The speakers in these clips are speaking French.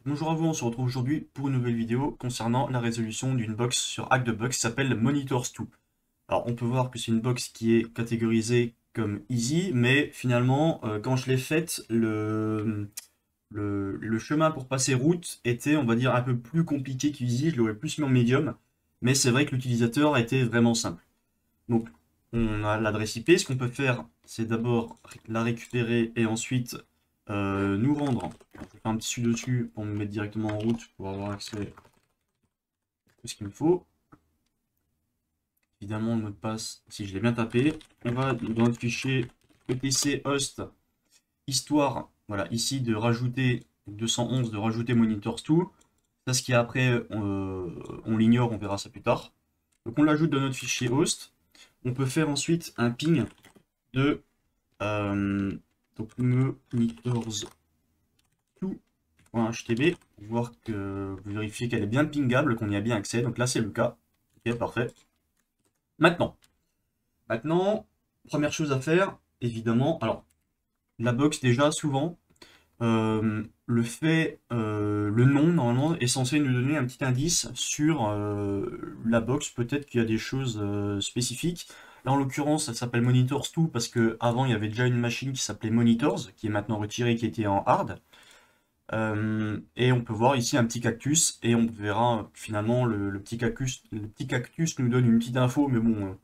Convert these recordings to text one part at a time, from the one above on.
Bonjour à vous, on se retrouve aujourd'hui pour une nouvelle vidéo concernant la résolution d'une box sur Hack2Box qui s'appelle Monitors2. Alors on peut voir que c'est une box qui est catégorisée comme easy, mais finalement quand je l'ai faite, le chemin pour passer route était, on va dire, un peu plus compliqué qu'easy, je l'aurais plus mis en médium, mais c'est vrai que l'utilisateur a été vraiment simple. Donc on a l'adresse IP, ce qu'on peut faire c'est d'abord la récupérer et ensuite nous rendre. Je vais faire un petit sudo dessus pour me mettre directement en route pour avoir accès à tout ce qu'il me faut. Évidemment, le mot de passe, si je l'ai bien tapé, on va dans notre fichier etc host, histoire, voilà, ici de rajouter 211, de rajouter monitors2. Ça, ce qui est après, on l'ignore, on verra ça plus tard. Donc on l'ajoute dans notre fichier host. On peut faire ensuite un ping de donc monitors2.htb, voir que vous vérifiez qu'elle est bien pingable, qu'on y a bien accès. Donc là, c'est le cas. Ok, parfait. Maintenant, première chose à faire, évidemment, alors la box déjà souvent, le nom normalement est censé nous donner un petit indice sur la box. Peut-être qu'il y a des choses spécifiques. Là en l'occurrence, ça s'appelle Monitors 2 parce que avant il y avait déjà une machine qui s'appelait Monitors, qui est maintenant retirée, qui était en hard. Et on peut voir ici un petit cactus et on verra finalement le petit cactus. Le petit cactus nous donne une petite info, mais bon,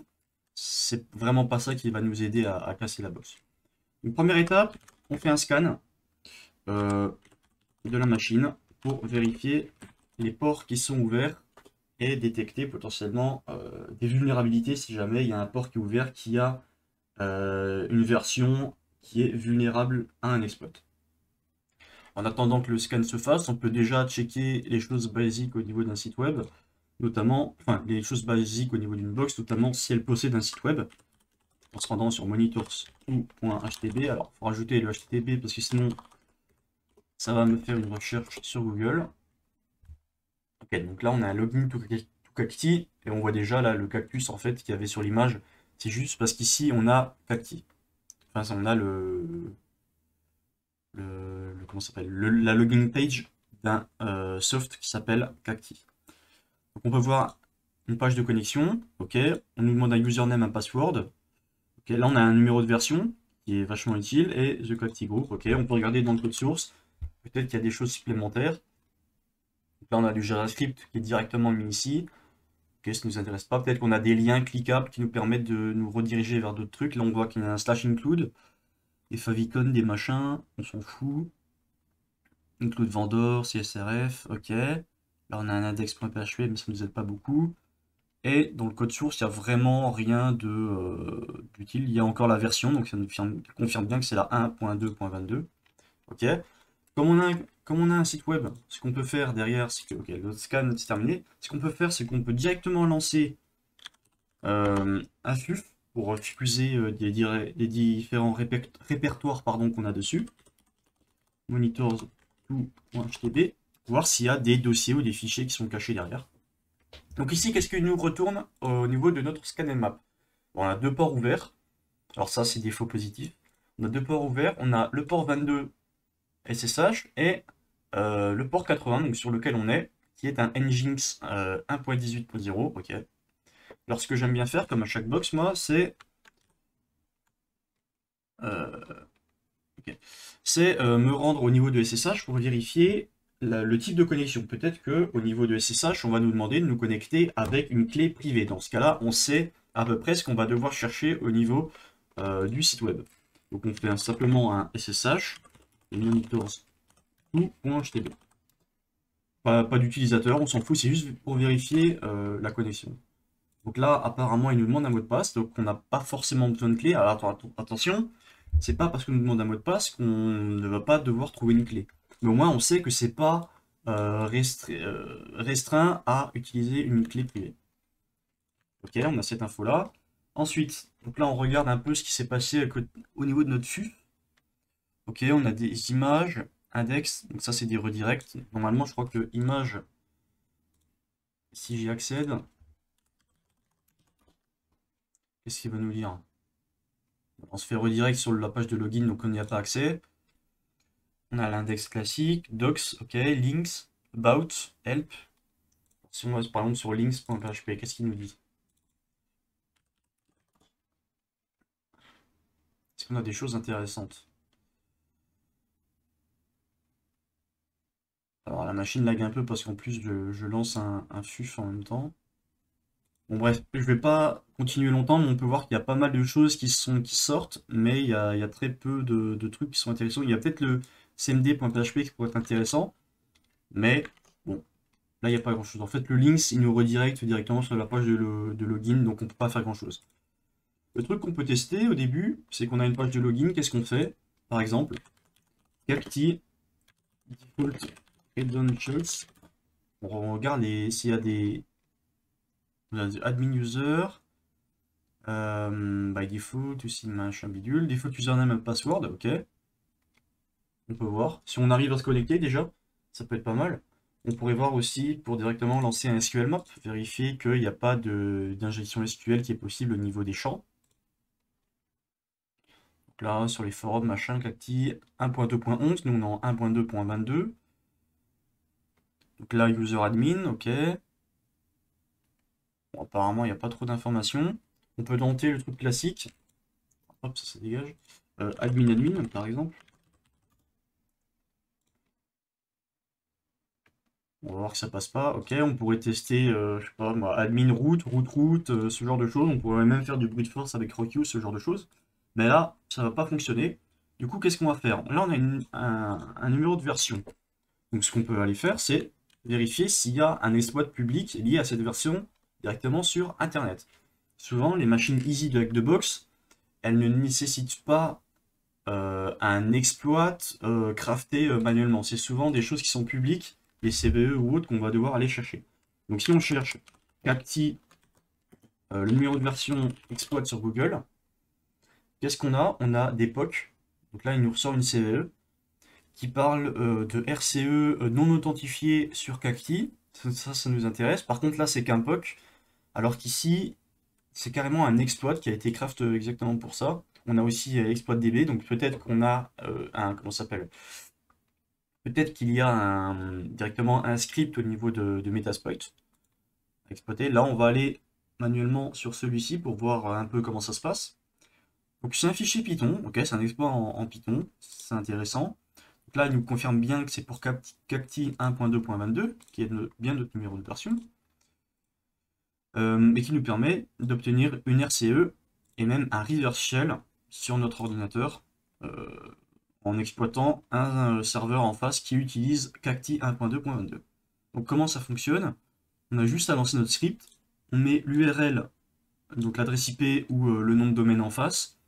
c'est vraiment pas ça qui va nous aider à casser la box. Une première étape, on fait un scan euh, de la machine pour vérifier les ports qui sont ouverts et détecter potentiellement des vulnérabilités si jamais il y a un port qui est ouvert qui a une version qui est vulnérable à un exploit. En attendant que le scan se fasse, on peut déjà checker les choses basiques au niveau d'un site web, notamment, enfin, les choses basiques au niveau d'une box, notamment si elle possède un site web, en se rendant sur monitors.htb. Alors, il faut rajouter le HTTP parce que sinon, ça va me faire une recherche sur Google. Ok, donc là, on a un login to Cacti et on voit déjà là le cactus en fait qu'il y avait sur l'image. C'est juste parce qu'ici, on a Cacti. Enfin, on a comment ça s'appelle la login page d'un soft qui s'appelle Cacti. Donc on peut voir une page de connexion. Ok, on nous demande un username, un password. Ok, là on a un numéro de version qui est vachement utile et the Cacti group. Ok, on peut regarder dans le code source. Peut-être qu'il y a des choses supplémentaires. Donc là on a du JavaScript qui est directement mis ici. Ok, ça ne nous intéresse pas. Peut-être qu'on a des liens cliquables qui nous permettent de nous rediriger vers d'autres trucs. Là on voit qu'il y a un slash include. Des favicon, des machins, on s'en fout. Include vendor, CSRF, ok. Là on a un index.php mais ça ne nous aide pas beaucoup. Et dans le code source, il n'y a vraiment rien d'utile. Il y a encore la version, donc ça nous confirme bien que c'est la 1.2.22. Ok. Comme on a un site web, ce qu'on peut faire derrière, c'est que, ok, le scan c'est terminé. Ce qu'on peut faire, c'est qu'on peut directement lancer un FUF pour diffuser les différents répertoires pardon, qu'on a dessus. Monitors2.htb, voir s'il y a des dossiers ou des fichiers qui sont cachés derrière. Donc ici, qu'est-ce qu'il nous retourne au niveau de notre scan and map? Bon, on a deux ports ouverts. Alors ça, c'est des faux positifs. On a deux ports ouverts. On a le port 22 SSH et le port 80, donc sur lequel on est, qui est un Nginx 1.18.0. Ok. Alors ce que j'aime bien faire, comme à chaque box, moi, c'est euh, ok, me rendre au niveau de SSH pour vérifier le type de connexion. Peut-être que au niveau de SSH, on va nous demander de nous connecter avec une clé privée. Dans ce cas-là, on sait à peu près ce qu'on va devoir chercher au niveau du site web. Donc on fait simplement un SSH monitors.htb. Pas d'utilisateur, on s'en fout, c'est juste pour vérifier la connexion. Donc là, apparemment, il nous demande un mot de passe, donc on n'a pas forcément besoin de clé. Alors attention, c'est pas parce qu'on nous demande un mot de passe qu'on ne va pas devoir trouver une clé. Mais au moins, on sait que c'est pas restreint à utiliser une clé privée. Ok, on a cette info-là. Ensuite, donc là, on regarde un peu ce qui s'est passé au niveau de notre FUF. Ok, on a des images, index, donc ça c'est des redirects. Normalement, je crois que image, si j'y accède, qu'est-ce qu'il va nous dire? On se fait redirect sur la page de login, donc on n'y a pas accès. On a l'index classique, docs, ok, links, about, help. Si on va par exemple sur links.php, qu'est-ce qu'il nous dit? Est-ce qu'on a des choses intéressantes? Alors la machine lag un peu parce qu'en plus je lance un FUF en même temps. Bon bref, je vais pas continuer longtemps, mais on peut voir qu'il y a pas mal de choses qui sortent, mais il y a très peu de trucs qui sont intéressants. Il y a peut-être le cmd.php qui pourrait être intéressant, mais bon, là il n'y a pas grand-chose. En fait, le links, il nous redirect directement sur la page de login, donc on peut pas faire grand-chose. Le truc qu'on peut tester au début, c'est qu'on a une page de login, qu'est-ce qu'on fait? Par exemple, cacti default credentials. On regarde s'il y a on a des admin user, by default, aussi machin bidule, default username and password, ok. On peut voir. Si on arrive à se connecter déjà, ça peut être pas mal. On pourrait voir aussi pour directement lancer un SQL map, vérifier qu'il n'y a pas d'injection SQL qui est possible au niveau des champs. Donc là, sur les forums, machin, cacti 1.2.11, nous on est en 1.2.22. Donc là, user admin, ok. Bon, apparemment, il n'y a pas trop d'informations. On peut tenter le truc classique. Hop, ça dégage. Admin, par exemple. On va voir que ça passe pas. Ok, on pourrait tester, je sais pas moi, admin root, ce genre de choses. On pourrait même faire du brute force avec Rockuse, ce genre de choses. Mais là, ça va pas fonctionner. Du coup, qu'est-ce qu'on va faire? Là, on a un numéro de version. Donc, ce qu'on peut aller faire, c'est vérifier s'il y a un exploit public lié à cette version directement sur Internet. Souvent, les machines easy de box, elles ne nécessitent pas un exploit crafté manuellement. C'est souvent des choses qui sont publiques, les CVE ou autres qu'on va devoir aller chercher. Donc si on cherche cacti, le numéro de version exploit sur Google, qu'est-ce qu'on a? On a des POC. Donc là, il nous ressort une CVE qui parle de RCE non authentifié sur cacti. Ça nous intéresse. Par contre, là, c'est qu'un POC. Alors qu'ici, c'est carrément un exploit qui a été craft exactement pour ça. On a aussi exploit DB, donc peut-être qu'on a comment ça s'appelle? Peut-être qu'il y a directement un script au niveau de Metasploit à exploiter. Là, on va aller manuellement sur celui-ci pour voir un peu comment ça se passe. Donc c'est un fichier Python, ok, c'est un exploit en Python, c'est intéressant. Donc là, il nous confirme bien que c'est pour Cacti 1.2.22, qui est bien notre numéro de version, et qui nous permet d'obtenir une RCE et même un reverse shell sur notre ordinateur en exploitant un serveur en face qui utilise Cacti 1.2.22. Donc comment ça fonctionne? On a juste à lancer notre script, on met l'URL, donc l'adresse IP ou le nom de domaine en face,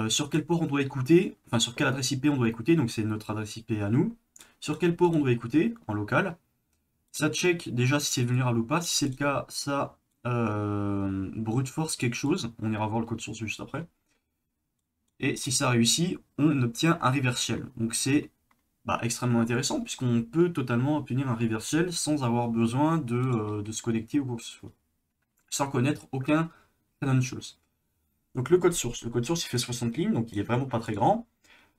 sur quel port on doit écouter, enfin sur quelle adresse IP on doit écouter, donc c'est notre adresse IP à nous, sur quel port on doit écouter en local, ça check déjà si c'est vulnérable ou pas, si c'est le cas, ça brute force quelque chose, on ira voir le code source juste après, et si ça réussit, on obtient un reverse shell. Donc c'est extrêmement intéressant puisqu'on peut totalement obtenir un reverse shell sans avoir besoin de se connecter ou quoi que ce soit, sans connaître aucun credentials. Donc le code source il fait 60 lignes, donc il est vraiment pas très grand.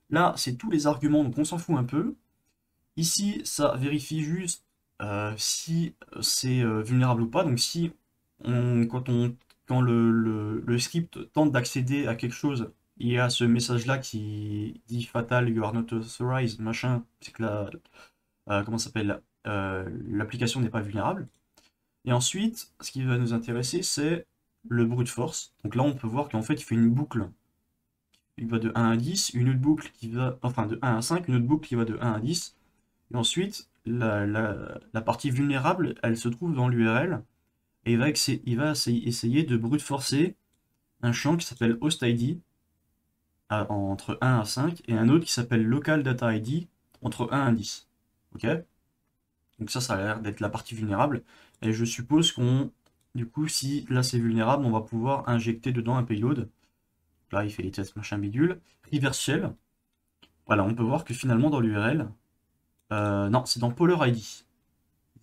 Là, c'est tous les arguments, donc on s'en fout un peu. Ici, ça vérifie juste si c'est vulnérable ou pas. Donc si quand le script tente d'accéder à quelque chose, il y a ce message-là qui dit fatal, you are not authorized, machin, c'est que comment ça s'appelle, l'application n'est pas vulnérable. Et ensuite, ce qui va nous intéresser, c'est le brute force. Donc là, on peut voir qu'en fait, il fait une boucle. Il va de 1 à 10, une autre boucle qui va, enfin de 1 à 5, une autre boucle qui va de 1 à 10. Et ensuite, la partie vulnérable, elle se trouve dans l'URL. Et il va essayer de brute forcer un champ qui s'appelle hostID entre 1 à 5 et un autre qui s'appelle local data ID entre 1 à 10. Ok? Donc ça a l'air d'être la partie vulnérable. Et je suppose du coup, si là c'est vulnérable, on va pouvoir injecter dedans un payload. Là, il fait les tests machin bidule. Reverse shell. Voilà, on peut voir que finalement dans l'URL, non, c'est dans Polar ID.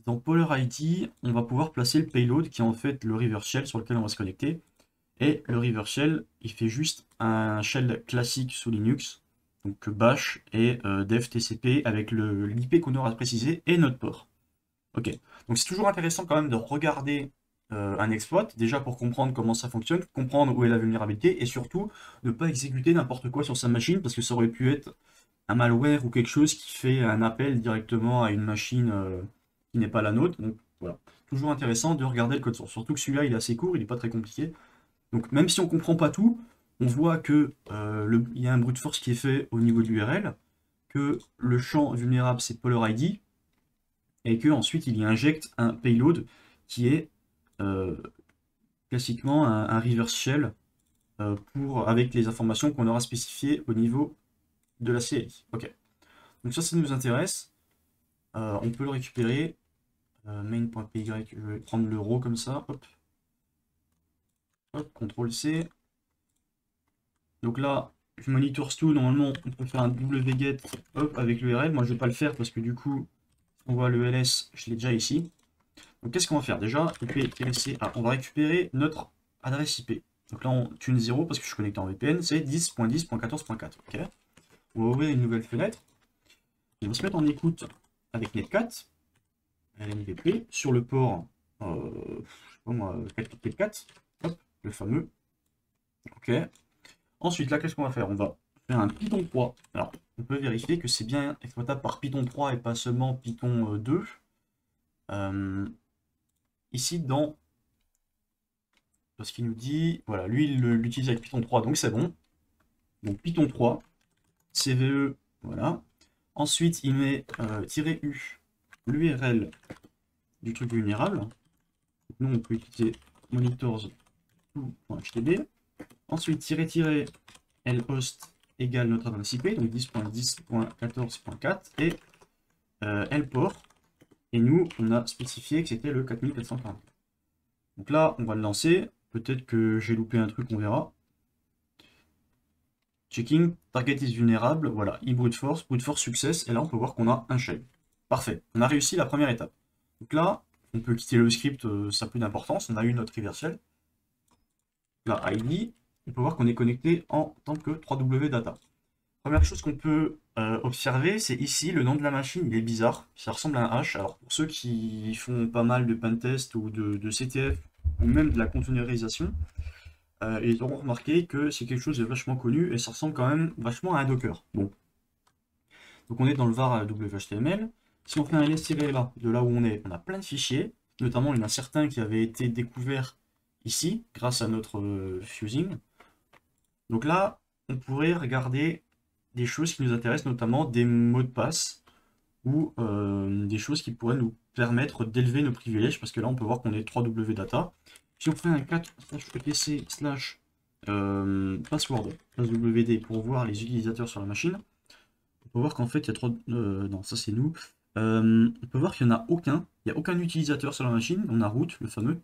Dans Polar ID, on va pouvoir placer le payload qui est en fait le reverse shell sur lequel on va se connecter. Et le reverse shell, il fait juste un shell classique sous Linux. Donc bash et dev tcp avec l'IP qu'on aura précisé et notre port. Ok, donc c'est toujours intéressant quand même de regarder un exploit, déjà pour comprendre comment ça fonctionne, comprendre où est la vulnérabilité, et surtout ne pas exécuter n'importe quoi sur sa machine, parce que ça aurait pu être un malware ou quelque chose qui fait un appel directement à une machine qui n'est pas la nôtre. Donc voilà, toujours intéressant de regarder le code source. Surtout que celui-là, il est assez court, il n'est pas très compliqué. Donc même si on ne comprend pas tout, on voit que il y a un brute force qui est fait au niveau de l'URL, que le champ vulnérable c'est Polar ID, et que ensuite il y injecte un payload qui est euh, classiquement un reverse shell avec les informations qu'on aura spécifiées au niveau de la CLI. Ok, donc ça nous intéresse. On peut le récupérer. Main.py, je vais prendre le row comme ça. Hop, hop, CTRL-C. Donc là, je monitors tout. Normalement, on peut faire un wget hop, avec l'URL. Moi, je ne vais pas le faire parce que du coup, on voit le ls, je l'ai déjà ici. Donc qu'est-ce qu'on va faire déjà? IP-ca, on va récupérer notre adresse IP. Donc là, on tune 0 parce que je suis connecté en VPN, c'est 10.10.14.4. Ok. On va ouvrir une nouvelle fenêtre. On va se mettre en écoute avec Netcat, LNVP, sur le port, je sais pas moi, 444, hop, le fameux. Ok. Ensuite, là, qu'est-ce qu'on va faire? On va faire un Python 3. Alors, on peut vérifier que c'est bien exploitable par Python 3 et pas seulement Python 2. Ici, parce qu'il nous dit, voilà, lui, il l'utilise avec Python 3, donc c'est bon. Donc Python 3, CVE, voilà. Ensuite, il met -u, l'URL du truc vulnérable. Nous, on peut utiliser monitors.htb. Ensuite, -lhost égale notre adresse IP, donc 10.10.14.4, et lport. Et nous, on a spécifié que c'était le 4440. Donc là, on va le lancer. Peut-être que j'ai loupé un truc, on verra. Checking, target is vulnérable, voilà, brute force success, et là on peut voir qu'on a un shell. Parfait, on a réussi la première étape. Donc là, on peut quitter le script, ça n'a plus d'importance, on a eu notre reversal. Là, ID, on peut voir qu'on est connecté en tant que 3W data. Première chose qu'on peut observer, c'est ici, le nom de la machine, il est bizarre, ça ressemble à un hash. Alors pour ceux qui font pas mal de pentest ou de CTF, ou même de la containerisation, ils auront remarqué que c'est quelque chose de vachement connu et ça ressemble quand même vachement à un Docker. Bon. Donc on est dans le var WHTML. Si on fait un ls-là, de là où on a plein de fichiers. Notamment, il y en a certains qui avaient été découverts ici, grâce à notre fusing. Donc là, on pourrait regarder des choses qui nous intéressent, notamment des mots de passe ou des choses qui pourraient nous permettre d'élever nos privilèges, parce que là, on peut voir qu'on est 3W data. Si on fait un 4/etc/password wd pour voir les utilisateurs sur la machine, on peut voir qu'en fait il y a trois. Non, ça c'est nous. On peut voir qu'il n'y en a aucun. Il n'y a aucun utilisateur sur la machine. On a root, le fameux.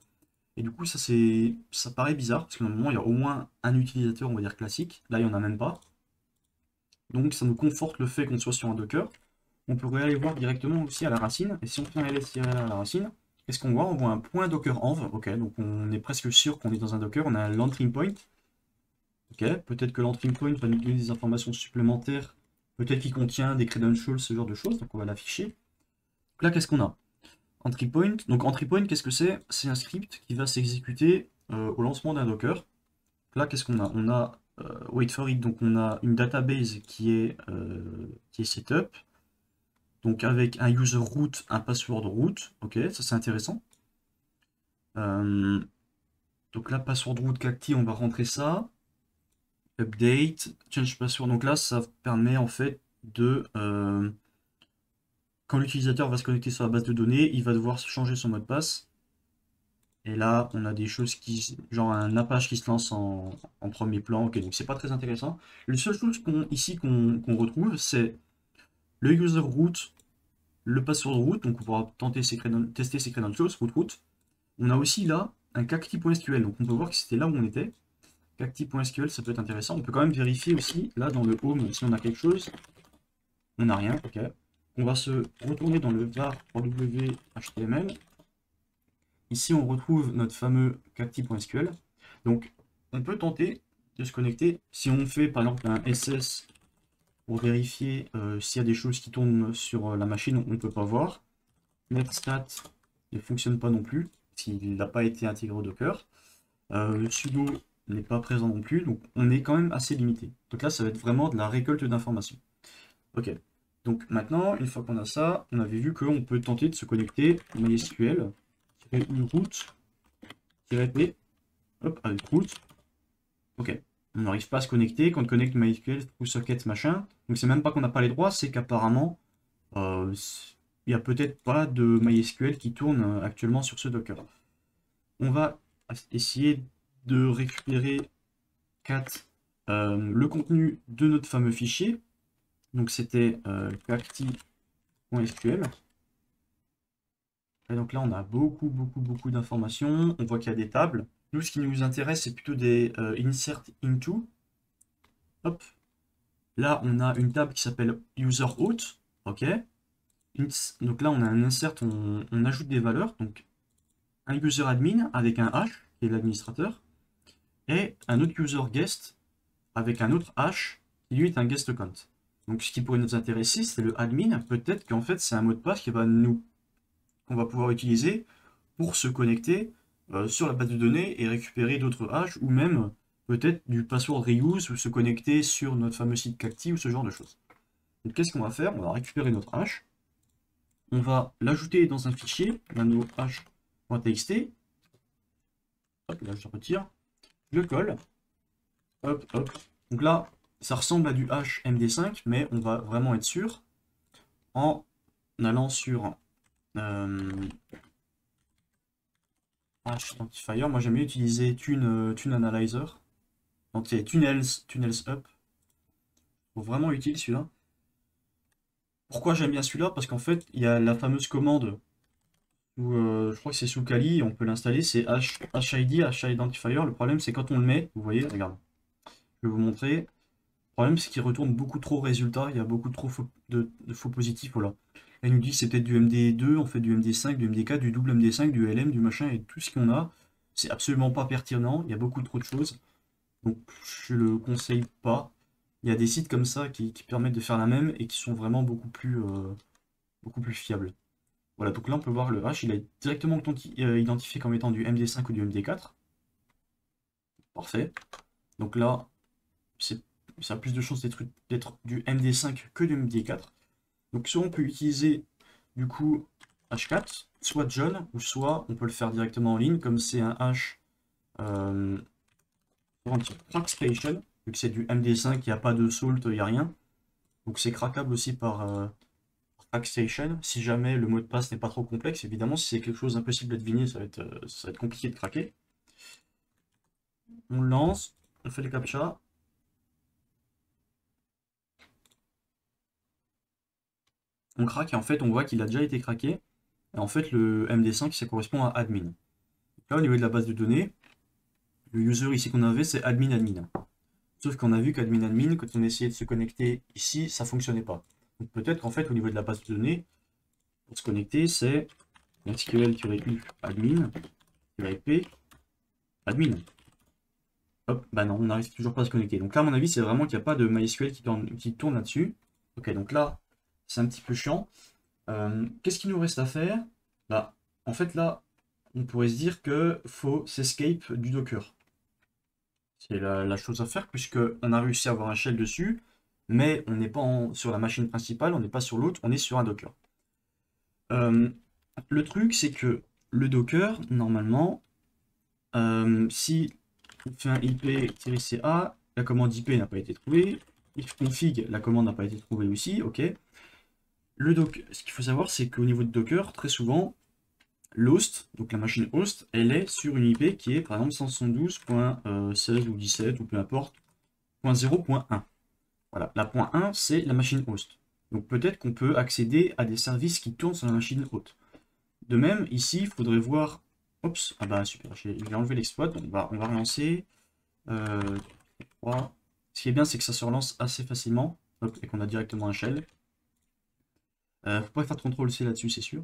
Et du coup, ça paraît bizarre, parce que normalement il y a au moins un utilisateur, on va dire classique. Là, il n'y en a même pas. Donc ça nous conforte le fait qu'on soit sur un Docker. On pourrait aller voir directement aussi à la racine. Et si on fait un ls-a à la racine, qu'est-ce qu'on voit? On voit un point docker env. Ok, donc on est presque sûr qu'on est dans un Docker. On a un l'entry point. Ok, peut-être que l'entry point va nous donner des informations supplémentaires. Peut-être qu'il contient des credentials, ce genre de choses. Donc on va l'afficher. Là, qu'est-ce qu'on a? Entry point. Donc entry point, qu'est-ce que c'est? C'est un script qui va s'exécuter au lancement d'un Docker. Là, qu'est-ce qu'on a? On a wait for it. Donc on a une database qui est setup. Donc avec un user root, un password root. Ok, ça c'est intéressant. Donc là, password root cacti, on va rentrer ça. Update, change password. Donc là, ça permet en fait de... quand l'utilisateur va se connecter sur la base de données, il va devoir changer son mot de passe. Et là, on a des choses qui... genre un Apache qui se lance en premier plan. Ok, donc c'est pas très intéressant. La seule chose ici qu'on retrouve, c'est le user root, le password root. Donc on pourra tester ces credentials, root. On a aussi là un cacti.sql. Donc on peut voir que c'était là où on était. Cacti.sql, ça peut être intéressant. On peut quand même vérifier aussi, là dans le home, si on a quelque chose. On n'a rien, ok. On va se retourner dans le var whtml. Ici, on retrouve notre fameux cacti.sql. Donc, on peut tenter de se connecter. Si on fait par exemple un ss pour vérifier s'il y a des choses qui tournent sur la machine, on ne peut pas voir. Netstat ne fonctionne pas non plus, s'il n'a pas été intégré au Docker. Sudo n'est pas présent non plus, donc on est quand même assez limité. Donc là, ça va être vraiment de la récolte d'informations. Ok, donc maintenant, une fois qu'on a ça, on avait vu qu'on peut tenter de se connecter MySQL, root-p, hop, avec root. Ok, on n'arrive pas à se connecter, quand on connecte MySQL, ou socket, machin. Donc c'est même pas qu'on n'a pas les droits, c'est qu'apparemment, il n'y a peut-être pas de MySQL qui tourne actuellement sur ce Docker. On va essayer de récupérer le contenu de notre fameux fichier. Donc c'était cacti.sql. Et donc là, on a beaucoup d'informations. On voit qu'il y a des tables. Nous, ce qui nous intéresse, c'est plutôt des insert into. Hop. Là, on a une table qui s'appelle user out. Ok. Donc là, on a un insert, on ajoute des valeurs. Donc un user admin avec un H, qui est l'administrateur, et un autre user guest avec un autre H, qui lui est un guest count. Donc ce qui pourrait nous intéresser, c'est le admin. Peut-être qu'en fait, c'est un mot de passe qu'on va pouvoir utiliser pour se connecter sur la base de données et récupérer d'autres hash, ou même peut-être du password reuse, ou se connecter sur notre fameux site Cacti, ou ce genre de choses. Donc qu'est-ce qu'on va faire? On va récupérer notre hash, on va l'ajouter dans un fichier, nano hash.txt, hop, là je le retire, je le colle, hop, hop. Donc là, ça ressemble à du hash MD5, mais on va vraiment être sûr en allant sur hash identifier. Moi j'aime bien utiliser Tune Analyzer. Donc c'est Tunnels Up. Vraiment utile celui-là. Pourquoi j'aime bien celui-là? Parce qu'en fait, il y a la fameuse commande où je crois que c'est sous Kali, on peut l'installer, c'est HID, Hash Identifier. Le problème c'est quand on le met, vous voyez, regarde, je vais vous montrer. Le problème c'est qu'il retourne beaucoup trop résultats, il y a beaucoup trop de faux positifs, voilà. Là, il nous dit que c'est peut-être du MD2, on fait du MD5, du MD4, du double MD5, du LM, du machin, et tout ce qu'on a. C'est absolument pas pertinent, il y a beaucoup trop de choses. Donc je le conseille pas. Il y a des sites comme ça qui permettent de faire la même et qui sont vraiment beaucoup plus fiables. Voilà, donc là on peut voir le hash, il est directement identifié comme étant du MD5 ou du MD4. Parfait. Donc là, ça a plus de chances d'être du MD5 que du MD4. Donc soit on peut utiliser du coup H4, soit John, ou soit on peut le faire directement en ligne, comme c'est un hash pour un petit Crackstation, vu que c'est du MD5, il n'y a pas de salt, il n'y a rien. Donc c'est craquable aussi par Crackstation, si jamais le mot de passe n'est pas trop complexe. Évidemment, si c'est quelque chose d'impossible à deviner, ça va être compliqué de craquer. On lance, on fait le captcha. On craque et en fait on voit qu'il a déjà été craqué. Et en fait le MD5 ça correspond à admin. Là au niveau de la base de données, le user ici qu'on avait c'est admin. Sauf qu'on a vu qu'admin admin, quand on essayait de se connecter ici, ça fonctionnait pas. Donc peut-être qu'en fait au niveau de la base de données, pour se connecter c'est SQL-u admin-p admin. Hop, bah non, on n'arrive toujours pas à se connecter. Donc là à mon avis c'est vraiment qu'il n'y a pas de MySQL qui tourne là-dessus. Ok, donc là c'est un petit peu chiant. Qu'est-ce qu'il nous reste à faire? Bah, en fait, là, on pourrait se dire que faut s'escape du Docker. C'est la chose à faire, puisqu'on a réussi à avoir un shell dessus, mais on n'est pas sur la machine principale, on n'est pas sur l'autre, on est sur un Docker. Le truc, c'est que le Docker, normalement, si on fait un IP-ca, la commande IP n'a pas été trouvée, if config, la commande n'a pas été trouvée aussi, ok. Ce qu'il faut savoir, c'est qu'au niveau de Docker, très souvent, l'host, donc la machine host, elle est sur une IP qui est par exemple 172.16 ou 17 ou peu importe, .0.1. Voilà, la .1 c'est la machine host. Donc peut-être qu'on peut accéder à des services qui tournent sur la machine hôte. De même, ici, il faudrait voir... Oups, ah bah super, j'ai enlevé l'exploit, donc on va relancer. Ce qui est bien, c'est que ça se relance assez facilement, hop, et qu'on a directement un shell. Faut pas faire de CTRL-C là-dessus, c'est sûr.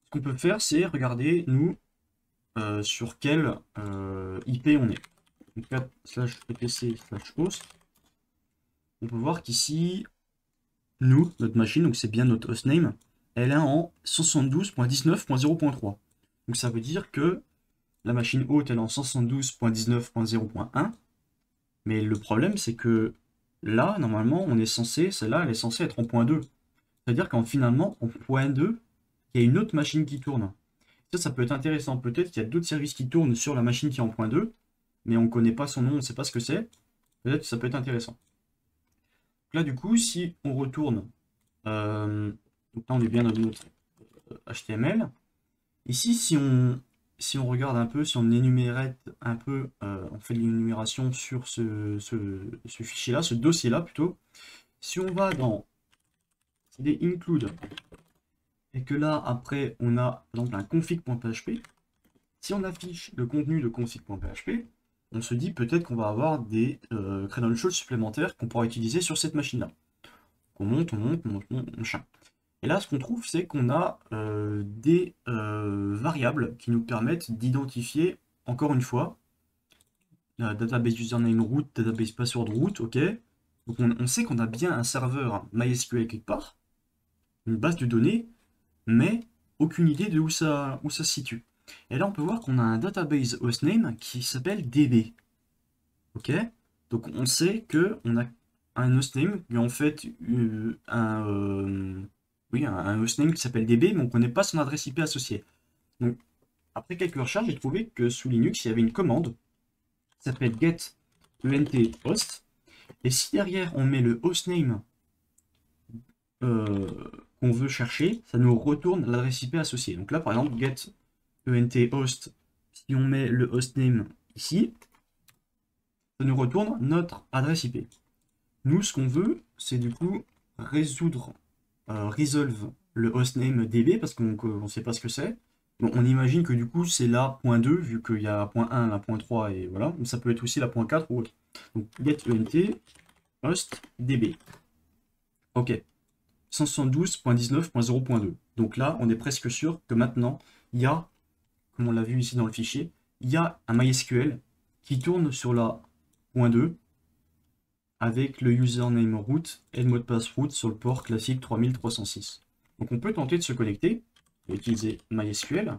Ce qu'on peut faire, c'est regarder, nous, sur quel IP on est. Donc 4/etc/host. on peut voir qu'ici, nous, notre machine, donc c'est bien notre hostname, elle est en 172.19.0.3. Donc ça veut dire que la machine haute, elle est en 172.19.0.1. Mais le problème, c'est que là, normalement, celle-là, elle est censée être en point 2. C'est-à-dire qu'en finalement, en point 2, il y a une autre machine qui tourne. Ça peut être intéressant. Peut-être qu'il y a d'autres services qui tournent sur la machine qui est en point 2, mais on ne connaît pas son nom, on ne sait pas ce que c'est. Peut-être que ça peut être intéressant. Là, du coup, si on retourne, donc là, on est bien dans notre HTML. Ici, si on regarde un peu, si on énumère un peu, on fait de l'énumération sur ce fichier-là, ce dossier-là plutôt. Si on va dans les include, et que là, après, on a par exemple un config.php, si on affiche le contenu de config.php, on se dit peut-être qu'on va avoir des credentials supplémentaires qu'on pourra utiliser sur cette machine-là. On monte, machin. Et là, ce qu'on trouve, c'est qu'on a des variables qui nous permettent d'identifier, encore une fois, database username root, database password root, ok. Donc on sait qu'on a bien un serveur MySQL quelque part, une base de données, mais aucune idée de où ça se situe. Et là, on peut voir qu'on a un database hostname qui s'appelle DB. Ok. Donc on sait qu'on a un hostname, mais en fait un hostname qui s'appelle DB, mais on ne connaît pas son adresse IP associée. Donc après quelques recherches, j'ai trouvé que sous Linux, il y avait une commande qui s'appelle get host. Et si derrière on met le hostname qu'on veut chercher, ça nous retourne l'adresse IP associée. Donc là, par exemple, get host, si on met le hostname ici, ça nous retourne notre adresse IP. Nous, ce qu'on veut, c'est du coup resolve le hostname DB parce qu'on ne sait pas ce que c'est. Bon, on imagine que du coup, c'est la .2 vu qu'il y a la .1, la .3 et voilà. Mais ça peut être aussi la .4 ou autre. Donc, get host DB. Ok. 172.19.0.2. Donc là, on est presque sûr que maintenant, il y a, comme on l'a vu ici dans le fichier, il y a un MySQL qui tourne sur la .2 avec le username root et le mot de passe root sur le port classique 3306. Donc on peut tenter de se connecter, on va utiliser MySQL,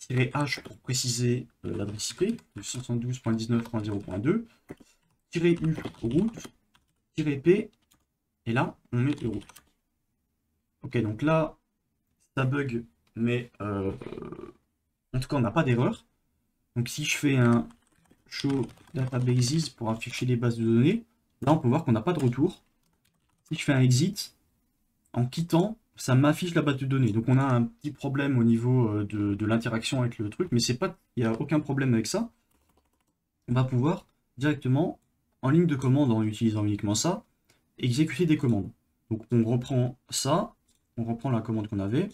-h pour préciser l'adresse IP, 172.19.0.2, -u root, -p, et là on met le root. Ok, donc là, ça bug, mais en tout cas on n'a pas d'erreur. Donc si je fais un show databases pour afficher les bases de données, là on peut voir qu'on n'a pas de retour. Si je fais un exit, en quittant, ça m'affiche la base de données. Donc on a un petit problème au niveau de l'interaction avec le truc, mais c'est pas, il n'y a aucun problème avec ça. On va pouvoir directement, en ligne de commande, en utilisant uniquement ça, exécuter des commandes. Donc on reprend ça, on reprend la commande qu'on avait.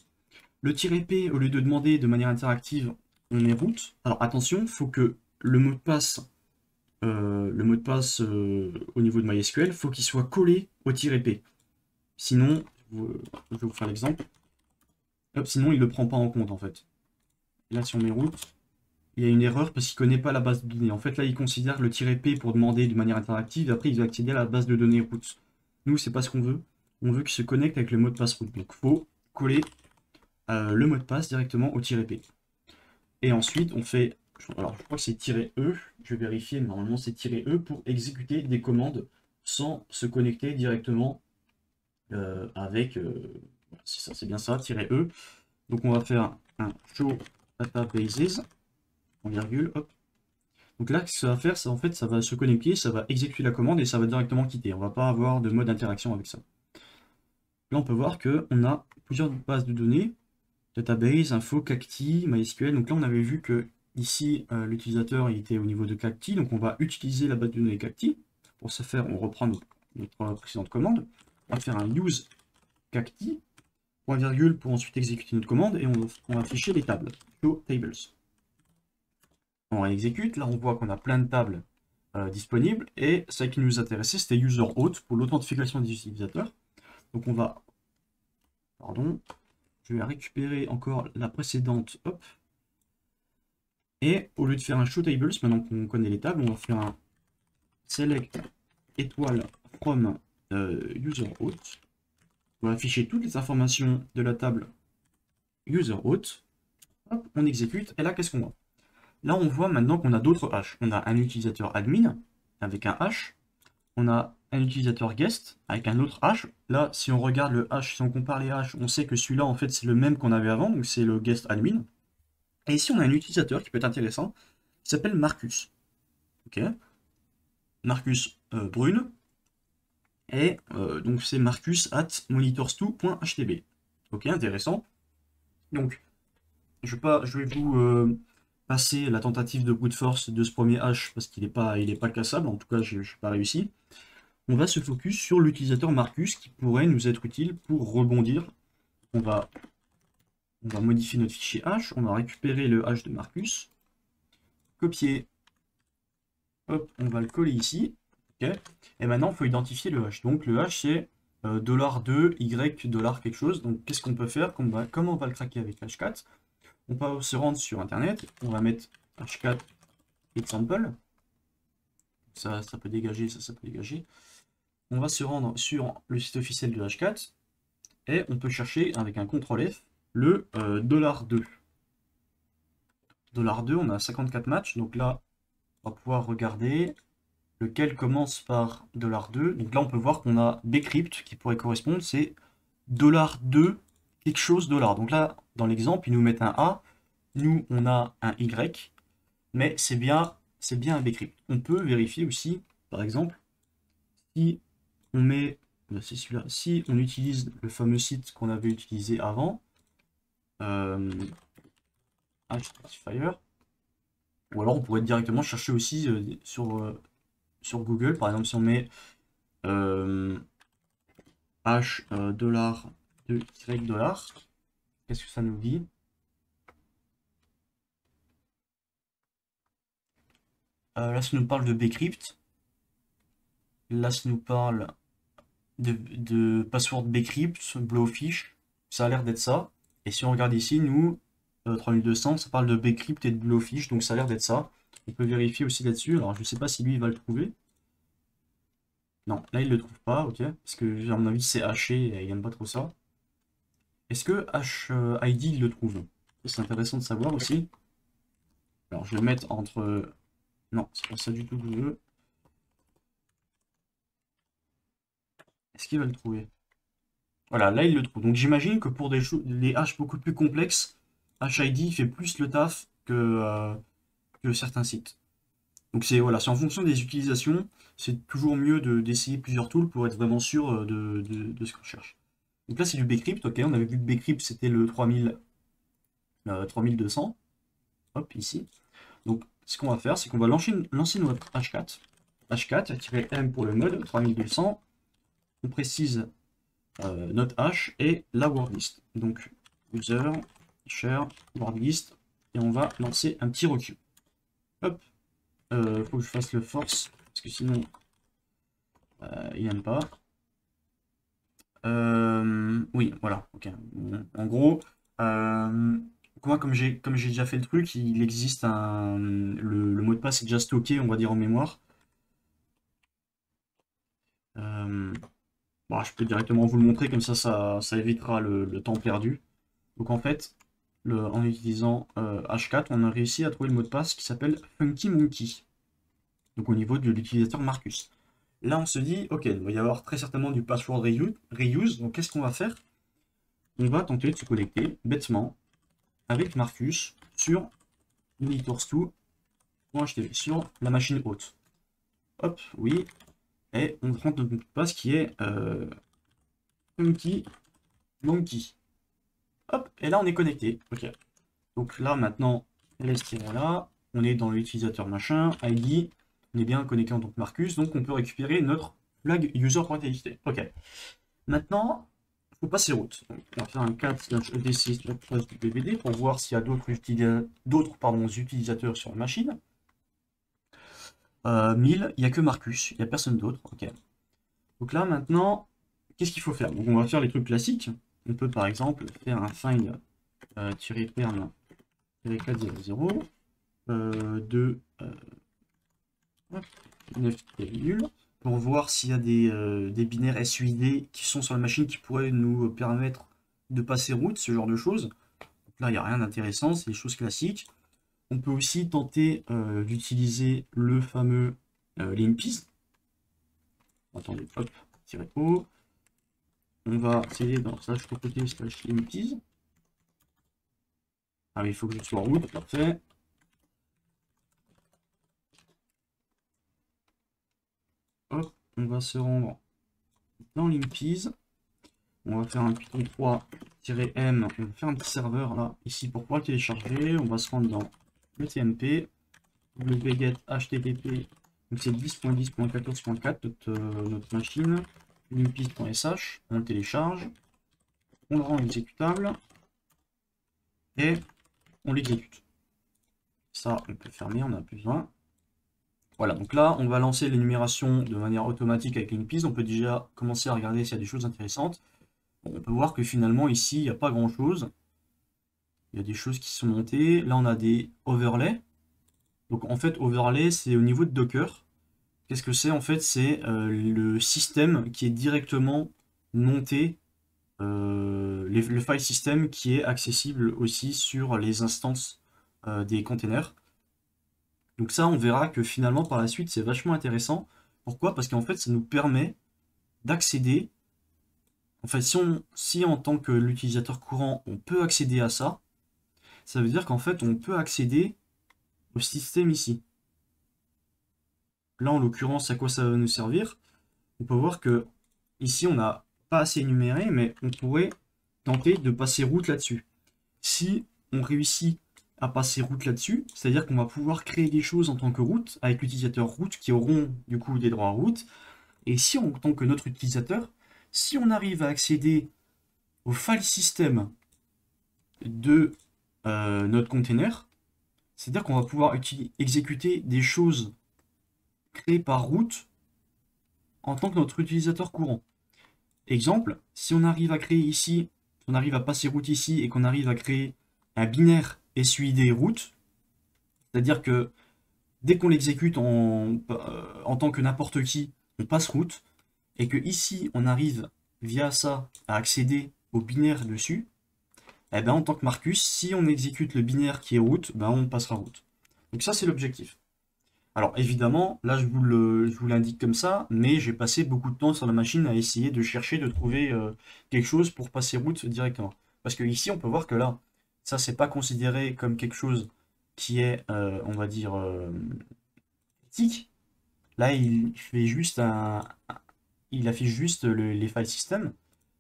Le -p, au lieu de demander de manière interactive, on met root. Alors attention, il faut que le mot de passe au niveau de MySQL, faut qu'il soit collé au -p. Sinon, je vais vous faire l'exemple. Sinon, il ne le prend pas en compte en fait. Là, si on met root, il y a une erreur parce qu'il ne connaît pas la base de données. En fait, là, il considère le -p pour demander de manière interactive, et après, il va accéder à la base de données root. Nous, c'est pas ce qu'on veut. On veut qu'il se connecte avec le mot de passe root. Donc, il faut coller le mot de passe directement au -p. Et ensuite, on fait, alors je crois que c'est -e, je vais vérifier, mais normalement c'est -e pour exécuter des commandes sans se connecter directement avec, c'est bien ça, -e. Donc on va faire un show databases, en virgule, hop. Donc là, ce que ça va faire, c'est en fait, ça va se connecter, ça va exécuter la commande et ça va directement quitter. On va pas avoir de mode d'interaction avec ça. Là, on peut voir qu'on a plusieurs bases de données, database, info, cacti, MySQL. Donc là, on avait vu que ici, l'utilisateur était au niveau de cacti. Donc on va utiliser la base de données cacti. Pour ce faire, on reprend notre précédente commande. On va faire un use cacti, point virgule pour ensuite exécuter notre commande et on va afficher les tables. Show tables. On réexécute. Là, on voit qu'on a plein de tables disponibles. Et ce qui nous intéressait, c'était user auth pour l'authentification des utilisateurs. Donc on va... Pardon. Je vais récupérer encore la précédente, hop. Et au lieu de faire un show tables, maintenant qu'on connaît les tables, on va faire un select étoile from user hôte. On va afficher toutes les informations de la table user hôte. Hop, on exécute, et là, qu'est-ce qu'on voit? Là, on voit maintenant qu'on a d'autres hash. On a un utilisateur admin avec un hash. On a un utilisateur guest avec un autre hash. Là, si on regarde le hash, si on compare les hash, on sait que celui-là, en fait, c'est le même qu'on avait avant, donc c'est le guest admin. Et ici, on a un utilisateur qui peut être intéressant, qui s'appelle Marcus. Ok, Marcus Brune. Et donc, c'est marcus at monitors2.htb. Ok, intéressant. Donc, je vais vous passer la tentative de brute force de ce premier hash parce qu'il n'est pas cassable. En tout cas, je n'ai pas réussi. On va se focus sur l'utilisateur Marcus qui pourrait nous être utile pour rebondir. On va modifier notre fichier hash. On va récupérer le hash de Marcus. Copier. Hop, on va le coller ici. Okay. Et maintenant, il faut identifier le hash. Donc, le hash, c'est $2, Y, quelque chose. Donc, qu'est-ce qu'on peut faire? Comment on va le craquer avec Hashcat? On peut se rendre sur Internet. On va mettre Hashcat example. Ça peut dégager, ça peut dégager. On va se rendre sur le site officiel de Hashcat. Et on peut chercher avec un CTRL F le $2. $2, on a 54 matchs. Donc là, on va pouvoir regarder lequel commence par $2. Donc là, on peut voir qu'on a Bcrypt qui pourrait correspondre, c'est $2 quelque chose $. Donc là, dans l'exemple, ils nous mettent un A, nous, on a un Y, mais c'est bien un Bcrypt. On peut vérifier aussi, par exemple, si on met, c'est celui-là, si on utilise le fameux site qu'on avait utilisé avant, Hashtratifier, ou alors on pourrait directement chercher aussi sur Google, par exemple, si on met H dollar de Y dollar, qu'est-ce que ça nous dit? Là, ça nous parle de Bcrypt. Là, ça nous parle de password Bcrypt, Blowfish. Ça a l'air d'être ça. Et si on regarde ici, nous, 3200, ça parle de Bcrypt et de Blowfish, donc ça a l'air d'être ça. On peut vérifier aussi là-dessus. Alors, je ne sais pas si lui, il va le trouver. Non, là, il ne le trouve pas, ok. Parce que, à mon avis, c'est haché et il n'aime pas trop ça. Est-ce que HID, il le trouve? C'est intéressant de savoir aussi. Alors, je vais le mettre entre... Non, c'est pas ça du tout que je veux. Est-ce qu'il va le trouver? Voilà, là, il le trouve. Donc, j'imagine que pour des hash beaucoup plus complexes, HID fait plus le taf que certains sites. Donc, c'est voilà, en fonction des utilisations. C'est toujours mieux d'essayer plusieurs tools pour être vraiment sûr de ce qu'on cherche. Donc là, c'est du Bcrypt. Ok, on avait vu que Bcrypt, c'était le 3200. Hop, ici. Donc, ce qu'on va faire, c'est qu'on va lancer notre Hashcat. Hashcat-M pour le mode 3200. On précise notre hash et la wordlist. Donc, user, share, wordlist. Et on va lancer un petit requête. Hop. Faut que je fasse le force, parce que sinon, il n'aime pas. Oui, voilà. Ok. En gros, moi, comme j'ai déjà fait le truc, il existe le mot de passe est déjà stocké, on va dire, en mémoire. Bon, je peux directement vous le montrer, comme ça évitera le temps perdu. Donc en fait, en utilisant H4, on a réussi à trouver le mot de passe qui s'appelle Funky Monkey. Donc au niveau de l'utilisateur Marcus. Là, on se dit, ok, il va y avoir très certainement du password reuse. Donc qu'est-ce qu'on va faire? On va tenter de se connecter bêtement avec Marcus sur monitors2.htv, sur la machine haute. Hop, oui. Et on rentre notre mot de passe qui est Funky Monkey. Hop, et là on est connecté. Ok. Donc là maintenant, là, on est dans l'utilisateur machin, ID, on est bien connecté en tant que Marcus, donc on peut récupérer notre flag user.txt. Ok. Maintenant, il faut passer route. Donc, on va faire un cat/etc/pvd pour voir s'il y a d'autres utilisateurs sur la machine. 1000, il n'y a que Marcus, il n'y a personne d'autre. Ok. Donc là maintenant, qu'est-ce qu'il faut faire? Donc on va faire les trucs classiques. On peut par exemple faire un find -perm 400 de 9 nul. pour voir s'il y a des binaires SUID qui sont sur la machine qui pourraient nous permettre de passer route, ce genre de choses. Donc là, il n'y a rien d'intéressant, c'est des choses classiques. On peut aussi tenter d'utiliser le fameux limpis. Attendez, hop, tirer O. On va essayer dans slash côté slash limpis. Ah oui, il faut que je sois root, parfait. Hop, on va se rendre dans limpis. On va faire un Python 3-m, on va faire un petit serveur là, ici pour pouvoir le télécharger. On va se rendre dans le TMP, wget http, donc c'est 10.10.14.4 notre machine, limpis.sh, on le télécharge, on le rend exécutable et on l'exécute. Ça, on peut fermer, on n'a plus besoin. Voilà, donc là, on va lancer l'énumération de manière automatique avec limpis. On peut déjà commencer à regarder s'il y a des choses intéressantes. On peut voir que finalement ici il n'y a pas grand chose. Il y a des choses qui sont montées. Là on a des overlays. Donc en fait overlay c'est au niveau de Docker. Qu'est-ce que c'est? En fait c'est le système qui est directement monté, le file system qui est accessible aussi sur les instances des containers. Donc ça on verra que finalement par la suite c'est vachement intéressant. Pourquoi? Parce qu'en fait ça nous permet d'accéder. En fait, si en tant que l'utilisateur courant, on peut accéder à ça, ça veut dire qu'en fait, on peut accéder au système ici. Là, en l'occurrence, à quoi ça va nous servir? On peut voir que ici, on n'a pas assez énuméré, mais on pourrait tenter de passer route là-dessus. Si on réussit à passer route là-dessus, c'est-à-dire qu'on va pouvoir créer des choses en tant que route, avec l'utilisateur route, qui auront du coup des droits à route. Et si en tant que notre utilisateur, si on arrive à accéder au file system de notre container, c'est-à-dire qu'on va pouvoir exécuter des choses créées par route en tant que notre utilisateur courant. Exemple, si on arrive à créer ici, si on arrive à passer route ici et qu'on arrive à créer un binaire SUID route, c'est-à-dire que dès qu'on l'exécute en tant que n'importe qui, on passe route, et que ici on arrive via ça à accéder au binaire dessus, eh ben, en tant que Marcus, si on exécute le binaire qui est route, ben, on passera route. Donc ça, c'est l'objectif. Alors évidemment, là, je vous l'indique comme ça, mais j'ai passé beaucoup de temps sur la machine à essayer de chercher, de trouver quelque chose pour passer route directement. Parce que ici, on peut voir que là, ça, c'est pas considéré comme quelque chose qui est, on va dire, critique. Là, il fait juste il affiche juste les file system,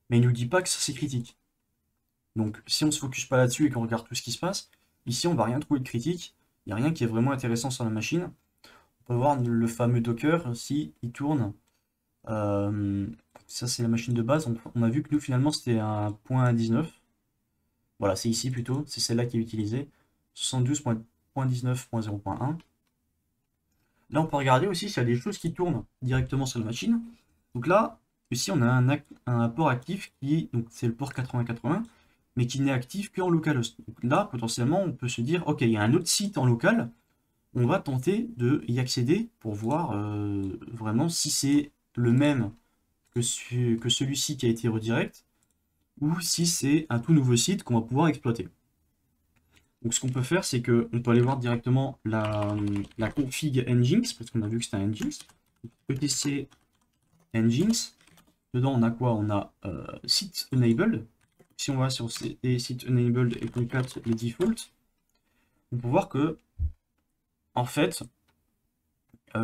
mais il nous dit pas que ça, c'est critique. Donc si on ne se focus pas là-dessus et qu'on regarde tout ce qui se passe, ici on va rien trouver de critique, il n'y a rien qui est vraiment intéressant sur la machine. On peut voir le fameux Docker, si il tourne. Euh, Ça c'est la machine de base, on a vu que nous finalement c'était un point 19. Voilà, c'est ici plutôt, c'est celle-là qui est utilisée. 72.19.0.1. Là on peut regarder aussi s'il y a des choses qui tournent directement sur la machine. Donc là, ici on a un port actif qui, donc c'est le port 8080, mais qui n'est actif qu'en localhost. Donc là, potentiellement, on peut se dire, ok, il y a un autre site en local, on va tenter de y accéder pour voir vraiment si c'est le même que celui-ci qui a été redirect, ou si c'est un tout nouveau site qu'on va pouvoir exploiter. Donc ce qu'on peut faire, c'est qu'on peut aller voir directement la config Nginx, parce qu'on a vu que c'était un Nginx. etc Nginx. Dedans, on a quoi? On a site enabled. Si on va sur ces sites enabled et qu'on capte les defaults, on peut voir que, en fait,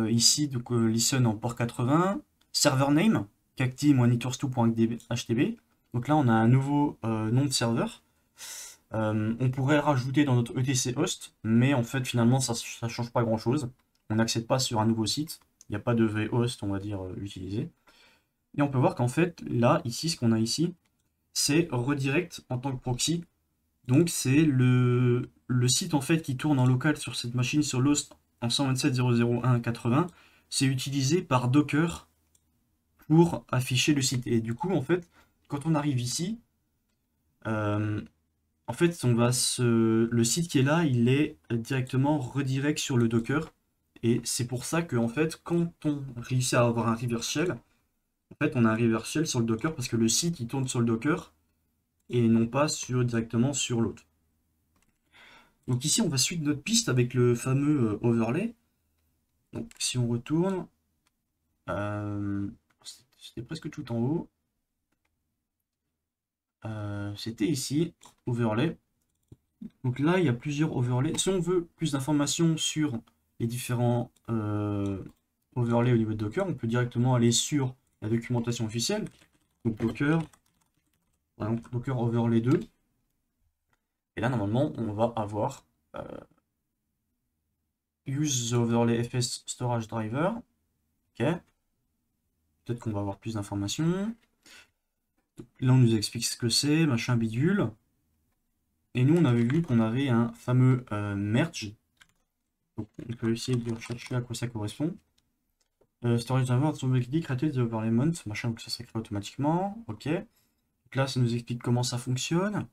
ici, donc listen en port 80, server name, cacti-monitors2.htb. Donc là, on a un nouveau nom de serveur. On pourrait le rajouter dans notre etc host, mais en fait, finalement, ça ne change pas grand-chose. On n'accède pas sur un nouveau site. Il n'y a pas de vhost, on va dire, utilisé. Et on peut voir qu'en fait, là, ici, ce qu'on a ici, c'est redirect en tant que proxy. Donc c'est le site en fait qui tourne en local sur cette machine sur l'host en 127.0.0.1.80. C'est utilisé par Docker pour afficher le site. Et du coup, en fait, quand on arrive ici, en fait, le site qui est là, il est directement redirect sur le Docker. Et c'est pour ça que, en fait, quand on réussit à avoir un reverse shell, en fait, on a un reverse shell sur le Docker parce que le site, il tourne sur le Docker et non pas directement sur l'autre. Donc ici, on va suivre notre piste avec le fameux overlay. Donc si on retourne, euh, c'était presque tout en haut. C'était ici, overlay. Donc là, il y a plusieurs overlays. Si on veut plus d'informations sur les différents overlays au niveau de Docker, on peut directement aller sur la documentation officielle. Donc Docker, par exemple, Docker overlay 2. Et là, normalement, on va avoir use the overlay fs storage driver. Ok. Peut-être qu'on va avoir plus d'informations. Là, on nous explique ce que c'est, machin bidule. Et nous, on avait vu qu'on avait un fameux merge. Donc, on peut essayer de rechercher à quoi ça correspond. Storage driver, automatically created the overlay mount, machin, donc ça s'est créé automatiquement. Ok. Donc là, ça nous explique comment ça fonctionne.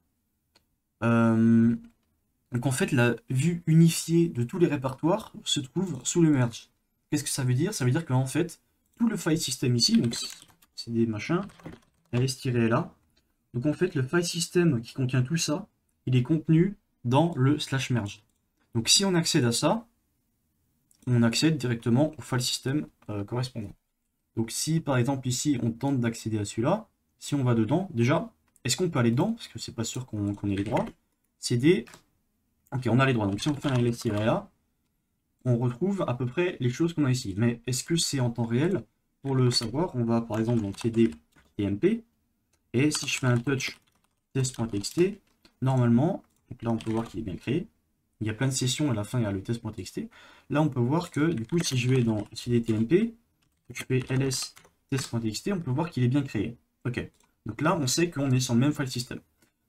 Donc en fait, la vue unifiée de tous les répertoires se trouve sous le merge. Qu'est-ce que ça veut dire? Ça veut dire qu'en fait, tout le file system ici, donc c'est des machins, ls-là. Donc en fait, le file system qui contient tout ça, il est contenu dans le /merge. Donc si on accède à ça, on accède directement au file system correspondant. Donc si par exemple ici on tente d'accéder à celui-là, si on va dedans, déjà, est-ce qu'on peut aller dedans? Parce que c'est pas sûr qu'on ait les droits. CD, ok, on a les droits. Donc si on fait un ls-là, on retrouve à peu près les choses qu'on a ici. Mais est-ce que c'est en temps réel? Pour le savoir, on va par exemple dans CD TMP, et si je fais un touch test.txt, normalement, donc là on peut voir qu'il est bien créé. Il y a plein de sessions, à la fin il y a le test.txt. Là on peut voir que du coup si je vais dans cdtmp, je fais ls test.txt, on peut voir qu'il est bien créé. Ok, donc là on sait qu'on est sur le même file system.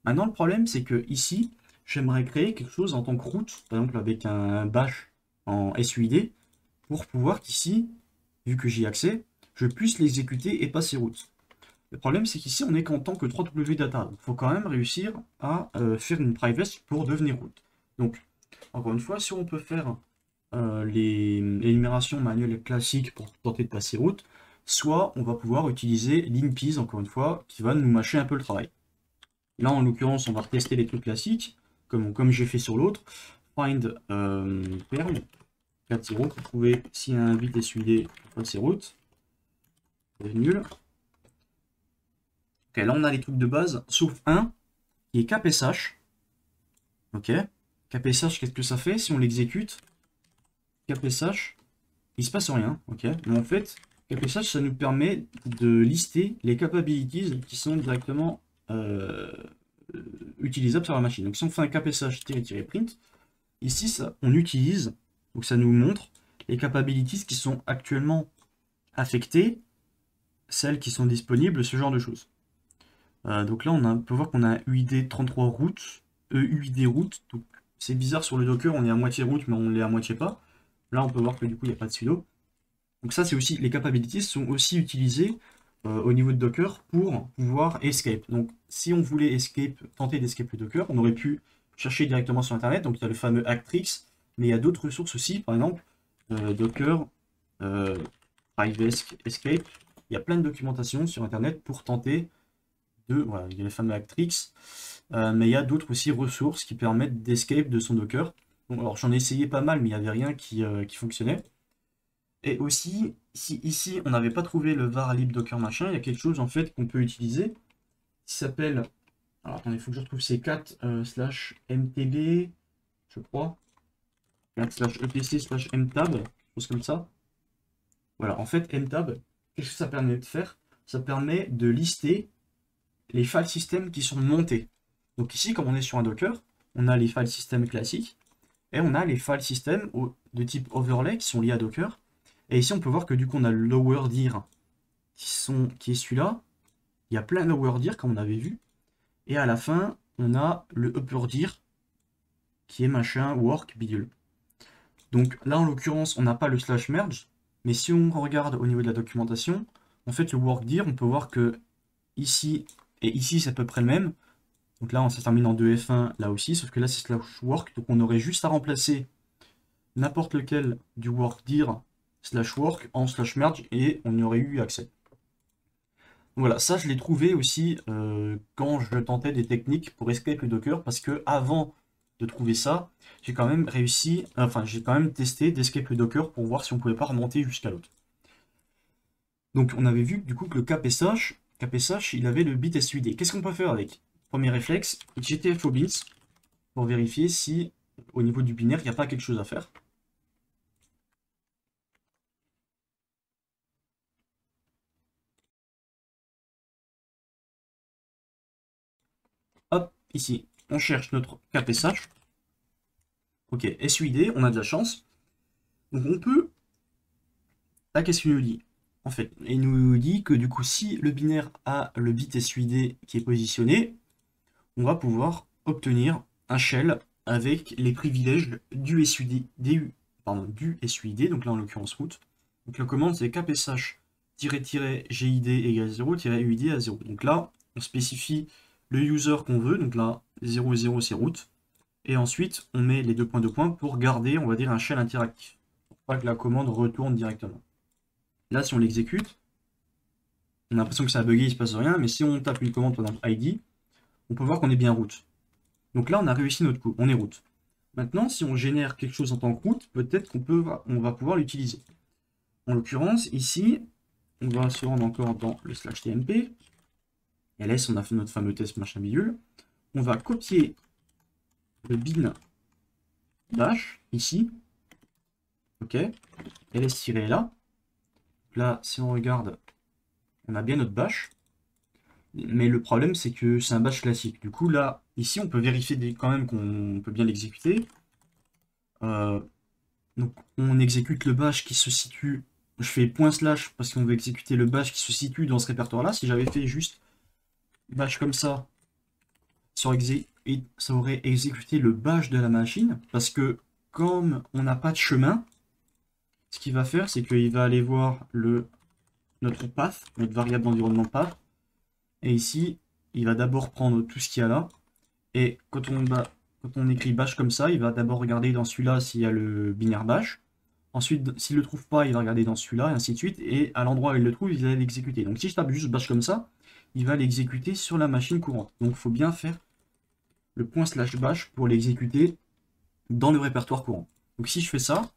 Maintenant le problème c'est que ici, j'aimerais créer quelque chose en tant que root, par exemple avec un bash en SUID, pour pouvoir qu'ici, vu que j'y ai accès, je puisse l'exécuter et passer root. Le problème, c'est qu'ici, on n'est qu'en tant que 3W data. Il faut quand même réussir à faire une private pour devenir root. Donc, encore une fois, si on peut faire l'énumération manuelle classique pour tenter de passer root, soit on va pouvoir utiliser linpiz, encore une fois, qui va nous mâcher un peu le travail. Là, en l'occurrence, on va tester les trucs classiques, comme j'ai fait sur l'autre. Find perl 4.0 pour trouver s'il y a un bit SUID pour passer root. C'est nul. Ok, là on a les trucs de base, sauf un qui est kpsh. Ok, kpsh, qu'est-ce que ça fait si on l'exécute? Kpsh, il se passe rien. Ok, mais en fait, kpsh, ça nous permet de lister les capabilities qui sont directement utilisables sur la machine. Donc si on fait un kpsh-print, ici ça, on utilise, donc ça nous montre les capabilities qui sont actuellement affectées, celles qui sont disponibles, ce genre de choses. Donc là, on peut voir qu'on a un UID 33 route, UID route. Donc c'est bizarre sur le Docker, on est à moitié route, mais on l'est à moitié pas. Là, on peut voir que du coup, il n'y a pas de sudo. Donc ça, c'est aussi les capabilities sont aussi utilisées au niveau de Docker pour pouvoir escape. Donc si on voulait tenter d'escape le Docker, on aurait pu chercher directement sur Internet. Donc il y a le fameux Actrix, mais il y a d'autres ressources aussi, par exemple Docker, Private Escape. Il y a plein de documentation sur Internet pour tenter voilà, il y a les fameux Actrix, mais il y a d'autres aussi ressources qui permettent d'escape de son Docker. Bon, alors j'en ai essayé pas mal, mais il n'y avait rien qui fonctionnait. Et aussi, si ici on n'avait pas trouvé le var lib docker machin, il y a quelque chose en fait qu'on peut utiliser qui s'appelle. Alors attendez, il faut que je retrouve ces 4 /mtb, je crois. 4/epc/mtab, chose comme ça. Voilà, en fait, mtab, qu'est-ce que ça permet de faire? Ça permet de lister les file systems qui sont montés. Donc ici, comme on est sur un Docker, on a les file systems classiques et on a les file systems de type overlay qui sont liés à Docker. Et ici, on peut voir que du coup, on a le lowerdir qui est celui-là. Il y a plein de lowerdir comme on avait vu. Et à la fin, on a le upperdir qui est machin work bidule. Donc là, en l'occurrence, on n'a pas le /merge. Mais si on regarde au niveau de la documentation, en fait, le workdir, on peut voir que ici et ici, c'est à peu près le même. Donc là, ça se termine en 2F1, là aussi, sauf que là, c'est /work. Donc on aurait juste à remplacer n'importe lequel du workdir slash work en slash merge et on y aurait eu accès. Donc voilà, ça je l'ai trouvé aussi quand je tentais des techniques pour escape le Docker, parce que avant de trouver ça, j'ai quand même réussi, enfin j'ai quand même testé d'escape le Docker pour voir si on pouvait pas remonter jusqu'à l'autre. Donc on avait vu du coup que le KPSH il avait le bit SUID. Qu'est-ce qu'on peut faire avec? Premier réflexe, GTFO bins pour vérifier si au niveau du binaire il n'y a pas quelque chose à faire. Hop, ici, on cherche notre KPSH. Ok, SUID, on a de la chance. Donc on peut... Là, qu'est-ce qu'il nous dit? En fait, il nous dit que du coup, si le binaire a le bit SUID qui est positionné, on va pouvoir obtenir un shell avec les privilèges du SUID, du SUID, donc là en l'occurrence root. Donc la commande c'est kpsh-gid égale 0-uid à 0. Donc là, on spécifie le user qu'on veut, donc là 0,0 c'est root. Et ensuite, on met les deux points pour garder, on va dire, un shell interactif. Pour pas que la commande retourne directement. Là, si on l'exécute, on a l'impression que ça a bugué, il ne se passe rien, mais si on tape une commande, par exemple ID, on peut voir qu'on est bien root. Donc là, on a réussi notre coup, on est root. Maintenant, si on génère quelque chose en tant que root, peut-être on va pouvoir l'utiliser. En l'occurrence, ici, on va se rendre encore dans le slash tmp. ls, on a fait notre fameux test machin bidule. On va copier le bin bash, ici. Ok. ls-là. Là, si on regarde, on a bien notre bash. Mais le problème, c'est que c'est un bash classique. Du coup, là, ici, on peut vérifier quand même qu'on peut bien l'exécuter. Donc, on exécute le bash qui se situe... Je fais point slash parce qu'on veut exécuter le bash qui se situe dans ce répertoire-là. Si j'avais fait juste bash comme ça aurait exécuté le bash de la machine. Parce que, comme on n'a pas de chemin, ce qu'il va faire, c'est qu'il va aller voir notre path, notre variable d'environnement path. Et ici, il va d'abord prendre tout ce qu'il y a là. Et quand on écrit bash comme ça, il va d'abord regarder dans celui-là s'il y a le binaire bash. Ensuite, s'il ne le trouve pas, il va regarder dans celui-là, et ainsi de suite. Et à l'endroit où il le trouve, il va l'exécuter. Donc si je tape juste bash comme ça, il va l'exécuter sur la machine courante. Donc il faut bien faire le point slash bash pour l'exécuter dans le répertoire courant. Donc si je fais ça,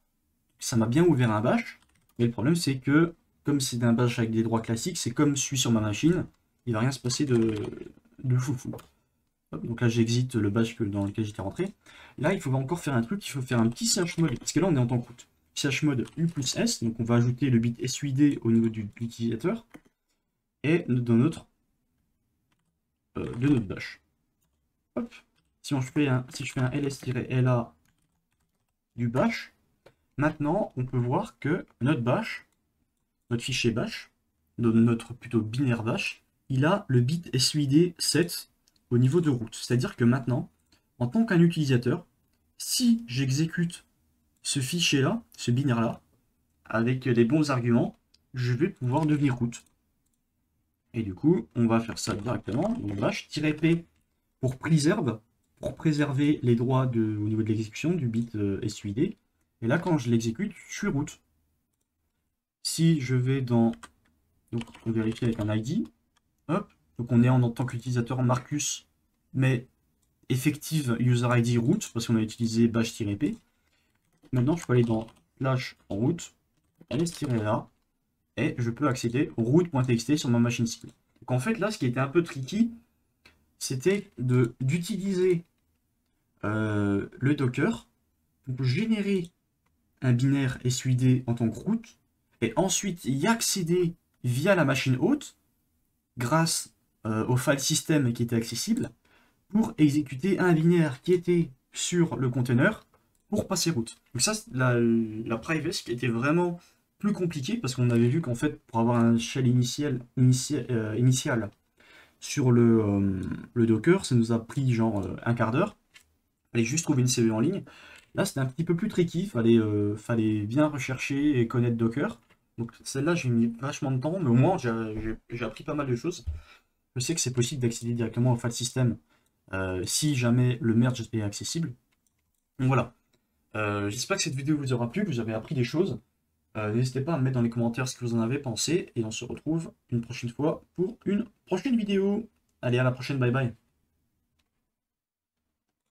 ça m'a bien ouvert un bash. Mais le problème, c'est que, comme c'est un bash avec des droits classiques, c'est comme celui sur ma machine, il ne va rien se passer de foufou. Donc là, j'exite le bash dans lequel j'étais rentré. Là, il faut encore faire un truc, il faut faire un petit chmod, parce que là, on est en temps root. Chmod U plus S, donc on va ajouter le bit SUID au niveau de l'utilisateur, et de notre bash. Hop. Si je fais un ls-la du bash, maintenant, on peut voir que notre bash, notre fichier bash, notre plutôt binaire bash, il a le bit SUID 7 au niveau de root. C'est-à-dire que maintenant, en tant qu'un utilisateur, si j'exécute ce fichier-là, ce binaire-là, avec les bons arguments, je vais pouvoir devenir root. Et du coup, on va faire ça directement. Donc bash-p pour preserve, pour préserver les droits au niveau de l'exécution du bit SUID. Et là, quand je l'exécute, je suis root. Si je vais dans... Donc, on vérifie avec un ID. Hop. Donc, on est en tant qu'utilisateur Marcus, mais effective user ID root, parce qu'on a utilisé bash-p. Maintenant, je peux aller dans slash root, ls-la, et je peux accéder au root.txt sur ma machine cible. Donc en fait, là, ce qui était un peu tricky, c'était d'utiliser le Docker pour générer un binaire SUID en tant que root, et ensuite y accéder via la machine hôte, grâce au file system qui était accessible, pour exécuter un binaire qui était sur le conteneur pour passer route. Donc ça, la privacy était vraiment plus compliquée parce qu'on avait vu qu'en fait, pour avoir un shell initial sur le Docker, ça nous a pris genre un quart d'heure. Il fallait juste trouver une CVE en ligne. Là, c'était un petit peu plus tricky, fallait bien rechercher et connaître Docker. Donc celle-là, j'ai mis vachement de temps, mais au moins, j'ai appris pas mal de choses. Je sais que c'est possible d'accéder directement au file system si jamais le merge est accessible. Donc voilà. J'espère que cette vidéo vous aura plu, que vous avez appris des choses. N'hésitez pas à me mettre dans les commentaires ce que vous en avez pensé, et on se retrouve une prochaine fois pour une prochaine vidéo. Allez, à la prochaine, bye bye.